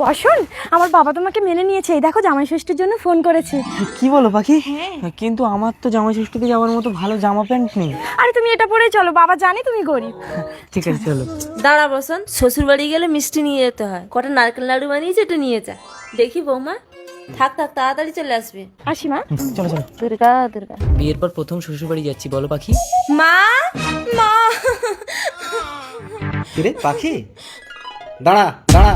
বসুন, আমার বাবা তোমাকে মেনে নিয়েছে। এই দেখো জামাই ষষ্ঠীর জন্য ফোন করেছে। কি বলো পাখি? কিন্তু আমার তো জামাই ষষ্ঠীতে যাওয়ার মতো ভালো জামা প্যান্ট নেই। আরে তুমি এটা পরেই চলো, বাবা জানে তুমি গরিব। ঠিক আছে চলো। দাঁড়া বসন, শ্বশুর বাড়ি গেলে মিষ্টি নিয়ে যেতে হয়, কটা নারকেল নাড়ু বানিয়েছে, এটা নিয়ে যা। দেখি বৌমা, থাক থাক তাড়াতাড়ি চলে আসবে। আসি মা। চলো চলো। দুর্গা দুর্গা। বিয়ের পর প্রথম শ্বশুর বাড়ি যাচ্ছি, বলো পাখি। মা মা কিরে পাখি, দাঁড়া দাঁড়া,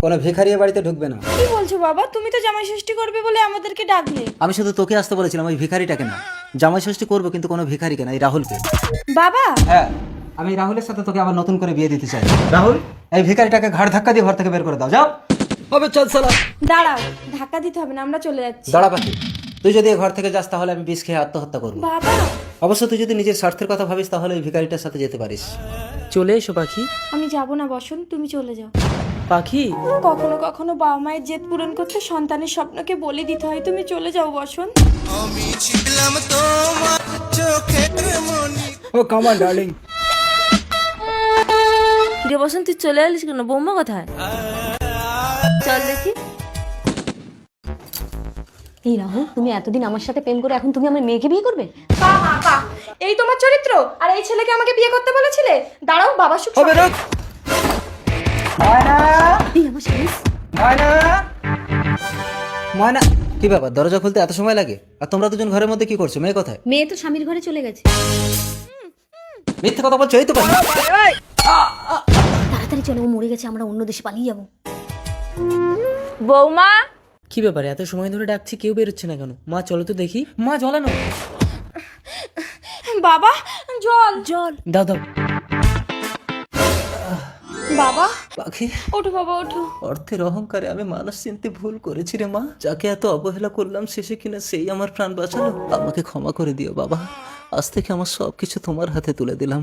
কোনো ভিখারি এ বাড়িতে ঢুকবে না। কি বলছো বাবা? তুমি তো জামাই ষষ্ঠী করবে বলে আমাদেরকে ডাকলে। আমি শুধু তোকে আসতে বলেছিলাম, ওই ভিখারিটাকে না। জামাই ষষ্ঠী করবো কিন্তু কোনো ভিখারিকে না, এই রাহুলকে। বাবা হ্যাঁ, আমি রাহুলের সাথে তোকে আবার নতুন করে বিয়ে দিতে চাই। রাহুল, এই ভিখারিটাকে ঘাড় ধাক্কা দিয়ে ঘর থেকে বের করে দাও, যাও। হবে, চল সালা। দাঁড়াও, ধাক্কা দিতে হবে না, আমরা চলে যাচ্ছি। দাঁড়া পাখি, তুই যদি এই ঘর থেকে যাস তাহলে আমি বিষ খেয়ে আত্মহত্যা করবো। বাবা অবশ্য তুই যদি নিজের স্বার্থের কথা ভাবিস তাহলে এই ভিখারিটার সাথে যেতে পারিস। চলে এসো পাখি। আমি যাব না বসুন, তুমি চলে যাও। পাখি কখনো কখনো বাবা মায়ের জেদ পূরণ করতে সন্তানের স্বপ্নকে বলি দিতে হয়। তুমি চলে যাও বসুন। ও কাম অন ডার্লিং। কিরে বসন, তুই চলে এলিস কেন? বৌমা কোথায়? চল দেখি। এই রাহুল, তুমি এতদিন আমার সাথে প্রেম করে এখন তুমি আমার মেয়েকে বিয়ে করবে? এই তোমার চরিত্র, আর এই ছেলেকে আমাকে বিয়ে করতে বলেছিলে? দাঁড়াও, বাবা সুখ হবে রোক। ময়না, এই আমার স্বামী। ময়না, ময়না। কি ব্যাপার, দরজা খুলতে এত সময় লাগে? আর তোমরা দুজন ঘরের মধ্যে কি করছো? মেয়ে কোথায়? মেয়ে তো স্বামীর ঘরে চলে গেছে। মিথ্যে কথা বলছো, এই তো পাখি। তাড়াতাড়ি চলো, ও মরে গেছে, আমরা অন্য দেশে পালিয়ে যাবো। বৌমা, কি ব্যাপার, এত সময় ধরে ডাকছি কেউ বেরোচ্ছে না কেন? মা চলো তো দেখি। মা জলে না। বাবা জল জল। দাও দাও। বাবা পাখি, ওঠো বাবা ওঠো। অর্থের অহংকারে আমি মানুষ চিনতে ভুল করেছি রে মা। যাকে এত অবহেলা করলাম, শেষে কিনা সেই আমার প্রাণ বাঁচালো। আমাকে ক্ষমা করে দিও বাবা, আজ থেকে আমার সবকিছু তোমার হাতে তুলে দিলাম।